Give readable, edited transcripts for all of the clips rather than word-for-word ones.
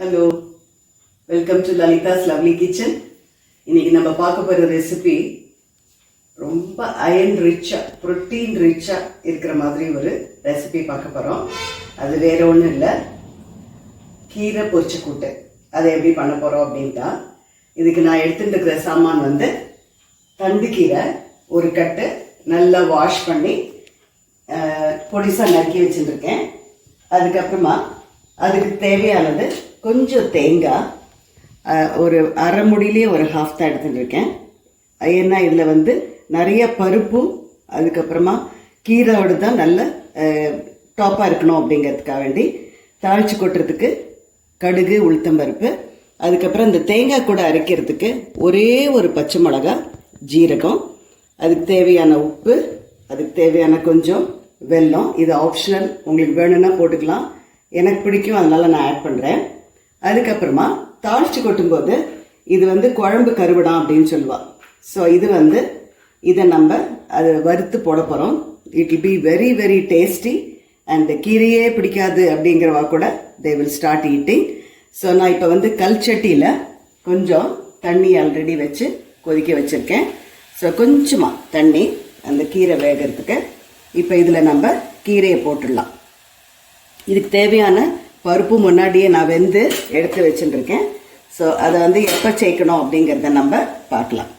Hello, welcome to Lalitha's lovely kitchen. இன்னைக்கு நம்ம பார்க்க போகிற ரெசிபி ரொம்ப அயன் ரிச்சாக, ப்ரோட்டீன் ரிச்சாக இருக்கிற மாதிரி ஒரு ரெசிபி பார்க்க போகிறோம். அது வேற ஒன்றும் இல்லை, கீரை பொரிச்ச கூட்டு. அதை எப்படி பண்ண போகிறோம் அப்படின்ட்டா, இதுக்கு நான் எடுத்துட்டு இருக்கிற சாமான் வந்து தண்டு கீரை ஒரு கட்டு நல்லா வாஷ் பண்ணி பொடிசாக நறுக்கி வச்சுருக்கேன். அதுக்கப்புறமா அதுக்கு தேவையானது கொஞ்சம் தேங்காய், ஒரு அரை முடியிலே ஒரு ஹாஃப் தான் எடுத்துட்டுருக்கேன். ஏன்னா இதில் வந்து நிறைய பருப்பும் அதுக்கப்புறமா கீரையோடு தான் நல்ல டாப்பாக இருக்கணும் அப்படிங்கிறதுக்காக வேண்டி தாளித்து கொட்டுறதுக்கு கடுகு, உளுத்தம்பருப்பு, அதுக்கப்புறம் இந்த தேங்காய் கூட அரைக்கிறதுக்கு ஒரே ஒரு பச்சை மிளகா, ஜீரகம், அதுக்கு தேவையான உப்பு, அதுக்கு தேவையான கொஞ்சம் வெல்லம். இது ஆப்ஷனல், உங்களுக்கு வேணும்னா போட்டுக்கலாம். எனக்கு பிடிக்கும், அதனால் நான் ஆட் பண்ணுறேன். அதுக்கப்புறமா தாளித்து கொட்டும்போது இது வந்து குழம்பு கருவடம் அப்படின்னு சொல்லுவாள். ஸோ இது வந்து இதை நம்ம அதை வறுத்து போட போகிறோம். It will be very very tasty. And கீரையே பிடிக்காது அப்படிங்கிறவா கூட they will start eating. So நான் இப்போ வந்து கல்சட்டியில் கொஞ்சம் தண்ணி ஆல்ரெடி வச்சு கொதிக்க வச்சுருக்கேன். ஸோ கொஞ்சமாக தண்ணி அந்த கீரை வேகிறதுக்கு. இப்போ இதில் நம்ம கீரையை போட்டுடலாம். இதுக்கு தேவையான பருப்பு முன்னாடியே நான் வெந்து எடுத்து வச்சுட்டுருக்கேன். ஸோ அதை வந்து எப்போ சேர்க்கணும் அப்படிங்கிறத நம்ம பார்க்கலாம்.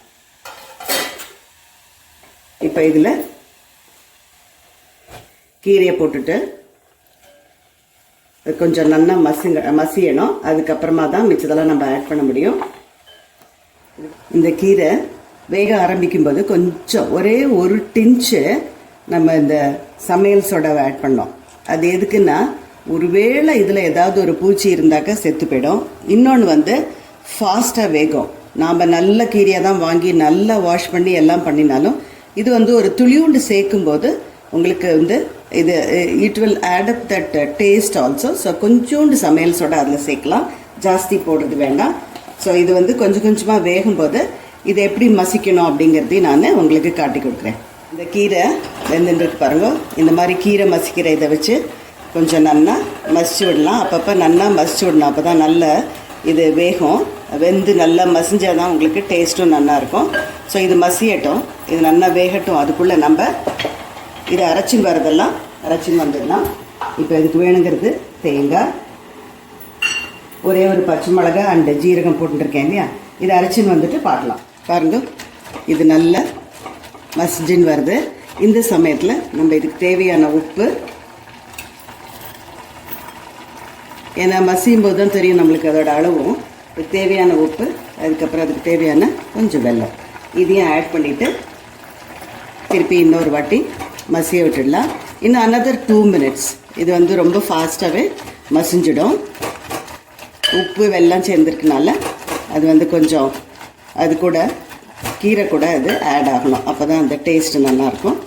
இப்போ இதில் கீரையை போட்டுட்டு கொஞ்சம் நல்லா மசியணும். அதுக்கப்புறமா தான் மிச்சதெல்லாம் நம்ம ஆட் பண்ண முடியும். இந்த கீரை வேக ஆரம்பிக்கும்போது கொஞ்சம் ஒரே ஒரு டிஞ்சு நம்ம இந்த சமையல் சோடாவை ஆட் பண்ணோம். அது எதுக்குன்னா, ஒருவேளை இதில் ஏதாவது ஒரு பூச்சி இருந்தாக்க செத்து போயிடும். இன்னொன்று வந்து ஃபாஸ்ட்டாக வேகும். நாம் நல்ல கீரையாக தான் வாங்கி நல்லா வாஷ் பண்ணி எல்லாம் பண்ணினாலும் இது வந்து ஒரு துளியுண்டு சேர்க்கும்போது உங்களுக்கு வந்து இது it will add up that taste also. So கொஞ்சோண்டு சமையல் சோடா அதில் சேர்க்கலாம், ஜாஸ்தி போடுறது வேண்டாம். ஸோ இது வந்து கொஞ்சம் கொஞ்சமாக வேகும்போது இதை எப்படி மசிக்கணும் அப்படிங்கிறதையும் நான் உங்களுக்கு காட்டி கொடுக்குறேன். இந்த கீரை வெந்துட்டு பாருங்க, இந்த மாதிரி கீரை மசிக்கிற இதை வச்சு கொஞ்சம் நல்லா மசிச்சு விடலாம். அப்பப்போ நல்லா மசிச்சு விடணும், அப்போ தான் நல்ல இது வேகும். வெந்து நல்லா மசிஞ்சால் தான் உங்களுக்கு டேஸ்ட்டும் நல்லாயிருக்கும். ஸோ இது மசியட்டும், இது நல்லா வேகட்டும். அதுக்குள்ளே நம்ம இதை அரைச்சின்னு வரதெல்லாம் அரைச்சின்னு வந்துடலாம். இப்போ இதுக்கு வேணுங்கிறது தேங்காய், ஒரே ஒரு பச்சை மிளகா அண்டு ஜீரகம் போட்டுருக்கேன் இல்லையா, இதை அரைச்சின்னு வந்துட்டு பார்க்கலாம். பாருங்க, இது நல்ல மசிஞ்சின்னு வருது. இந்த சமயத்தில் நம்ம இதுக்கு தேவையான உப்பு, ஏன்னா மசியும் போது தான் தெரியும் நம்மளுக்கு அதோட அளவும், இதுக்கு தேவையான உப்பு, அதுக்கப்புறம் அதுக்கு தேவையான கொஞ்சம் வெல்லம், இதையும் ஆட் பண்ணிவிட்டு திருப்பி இன்னொரு வாட்டி மசிய விட்டுடலாம். இன்னும் another 2 minutes. இது வந்து ரொம்ப ஃபாஸ்ட்டாகவே மசிஞ்சிடும். உப்பு வெல்லம் சேர்ந்துருக்கனால அது வந்து கொஞ்சம் அது கூட கீரை கூட அது ஆட் ஆகணும், அப்போ தான் அந்த டேஸ்ட்டு நல்லாயிருக்கும்.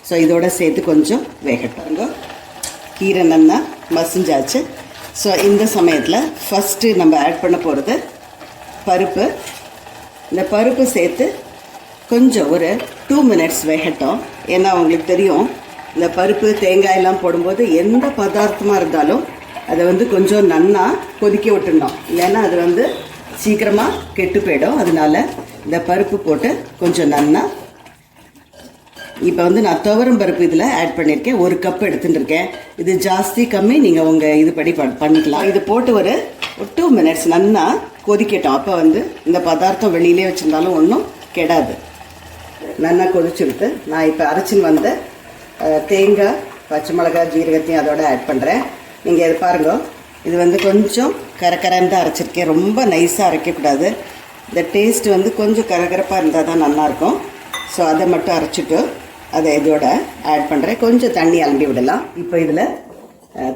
ஸோ இதோட சேர்த்து கொஞ்சம் வேகட்டாங்க. கீரை நல்லா மசிஞ்சாச்சு. ஸோ இந்த சமயத்தில் ஃபஸ்ட்டு நம்ம ஆட் பண்ண போகிறது பருப்பு. இந்த பருப்பு சேர்த்து கொஞ்சம் ஒரு 2 minutes வேகட்டும். ஏன்னா உங்களுக்கு தெரியும், இந்த பருப்பு தேங்காயெல்லாம் போடும்போது எந்த பதார்த்தமாக இருந்தாலும் அதை வந்து கொஞ்சம் நல்லா கொதிக்க விட்டுடணும், இல்லைன்னா அது வந்து சீக்கிரமாக கெட்டு போயிடும். அதனால இந்த பருப்பு போட்டு கொஞ்சம் நல்லா, இப்போ வந்து நான் துவரம் பருப்பு இதில் ஆட் பண்ணியிருக்கேன், 1 கப் எடுத்துகிட்டு இருக்கேன். இது ஜாஸ்தி கம்மி நீங்கள் உங்கள் இதுபடி பண்ணிக்கலாம். இது போட்டு ஒரு 2 minutes நல்லா கொதிக்கட்டும். அப்போ வந்து இந்த பதார்த்தம் வெளியிலே வச்சுருந்தாலும் ஒன்றும் கெடாது. நல்லா கொதிச்சுடுத்து நான் இப்போ அரைச்சின்னு வந்த தேங்காய், பச்சை மிளகாய், ஜீரகத்தையும் அதோட ஆட் பண்ணுறேன். நீங்கள் இது பாருங்க, இது வந்து கொஞ்சம் கரகரன்னு தான் அரைச்சிருக்கேன், ரொம்ப நைஸாக அரைக்கக்கூடாது. இந்த டேஸ்ட் வந்து கொஞ்சம் கரகரப்பாக இருந்தால் தான் நல்லாயிருக்கும். ஸோ அதை மட்டும் அரைச்சிட்டு அதை இதோட ஆட் பண்ணுறேன். கொஞ்சம் தண்ணி அலம்பி விடலாம். இப்போ இதில்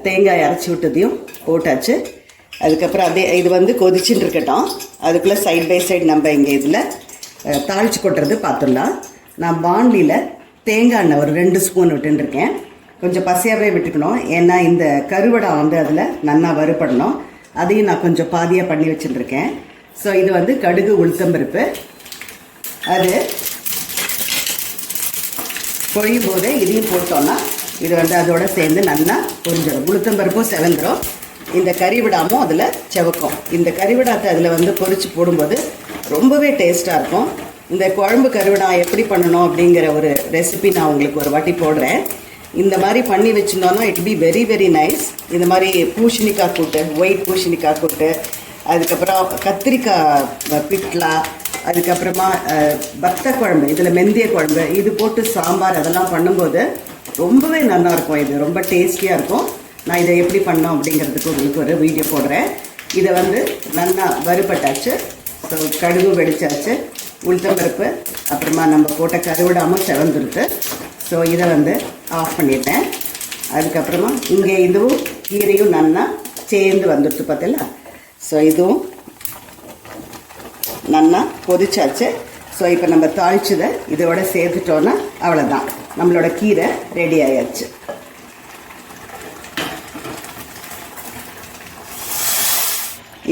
தேங்காய் அரைச்சி விட்டதையும் போட்டாச்சு. அதுக்கப்புறம் அதே இது வந்து கொதிச்சுட்டு இருக்கட்டும். அதுக்குள்ளே சைட் பை சைடு நம்ம இங்கே இதில் தாளித்து கொட்டுறது பார்த்துடலாம். நான் பாண்லியில் தேங்காய் எண்ணெய் ஒரு 2 ஸ்பூன் விட்டுருக்கேன். கொஞ்சம் பசியாகவே விட்டுக்கணும், ஏன்னா இந்த கருவடம் வந்து அதில் நல்லா வறுபடணும். அதையும் நான் கொஞ்சம் பாதியாக பண்ணி வச்சுட்டுருக்கேன். ஸோ இது வந்து கடுகு, உளுத்தம்பருப்பு. அது பொழியும் போதே இதையும் போட்டோன்னா இது வந்து அதோட சேர்ந்து நல்லா பொரிஞ்சிடும். உளுத்தம்பருப்பும் செவந்துடும். இந்த கறி விடாமல் அதில் செவக்கும். இந்த கறி விடாத்தை அதில் வந்து பொரிச்சு போடும்போது ரொம்பவே டேஸ்ட்டாக இருக்கும். இந்த குழம்பு கருவிடா எப்படி பண்ணணும் அப்படிங்கிற ஒரு ரெசிபி நான் உங்களுக்கு ஒரு வாட்டி போடுறேன். இந்த மாதிரி பண்ணி வச்சுருந்தோன்னா it be very very nice. இந்த மாதிரி பூசணிக்காய் கூட்டு, ஒயிட் பூசணிக்காய் கூட்டு, அதுக்கப்புறம் கத்திரிக்காய் பிட்லா, அதுக்கப்புறமா வத்த குழம்பு, இதில் மெந்திய குழம்பு இது போட்டு சாம்பார் அதெல்லாம் பண்ணும்போது ரொம்பவே நல்லாயிருக்கும். இது ரொம்ப டேஸ்டியாக இருக்கும். நான் இதை எப்படி பண்ணோம் அப்படிங்கிறதுக்கு உங்களுக்கு ஒரு வீடியோ போடுறேன். இதை வந்து நல்லா வறுபட்டாச்சு. ஸோ கடுகு வெடிச்சாச்சு, உளுத்தம்பருப்பு, அப்புறமா நம்ம போட்ட கருவிடாமல் செவந்துருக்கு. ஸோ இதை வந்து ஆஃப் பண்ணிட்டேன். அதுக்கப்புறமா இங்கே இதுவும் கீரையும் நல்லா சேர்ந்து வந்துடுச்சு பார்த்தீங்களா. ஸோ இதுவும் நல்லா கொதிச்சாச்சு. ஸோ இப்போ நம்ம தாளிச்சதை இதோட சேர்த்துட்டோன்னா அவ்வளோதான், நம்மளோட கீரை ரெடி ஆயாச்சு.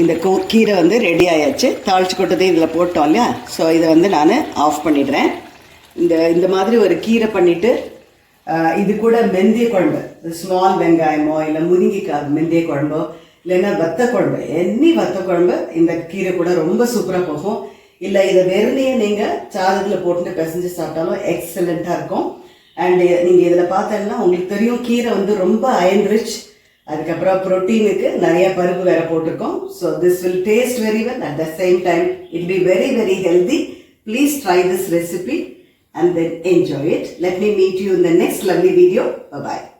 இந்த கீரை வந்து ரெடி ஆயாச்சு. தாளிச்சு கொட்டதே இதில் போட்டோம் இல்லையா. ஸோ இதை வந்து நான் ஆஃப் பண்ணிடுறேன். இந்த மாதிரி ஒரு கீரை பண்ணிவிட்டு இது கூட மெந்திய குழம்பு, ஸ்மால் வெங்காயமோ இல்லை முருங்கைக்காய் மெந்திய குழம்போ இல்லைன்னா வத்த குழம்பு, எனி வத்த குழம்பு இந்த கீரை கூட ரொம்ப சூப்பராக போகும். இல்லை இதை வெறுமையே நீங்கள் சாதத்தில் போட்டுட்டு பிசைஞ்சு சாப்பிட்டாலும் எக்ஸலண்ட்டாக இருக்கும். அண்டு நீங்கள் இதில் பார்த்தீங்கன்னா உங்களுக்கு தெரியும் கீரை வந்து ரொம்ப அயன் ரிச். அதுக்கப்புறம் ப்ரோட்டீனுக்கு நிறைய பருப்பு வேறு போட்டிருக்கோம். So this will taste very well. At the same time it be very very healthy. Please try this recipe and then enjoy it. Let me meet you in the next lovely video. Bye-bye.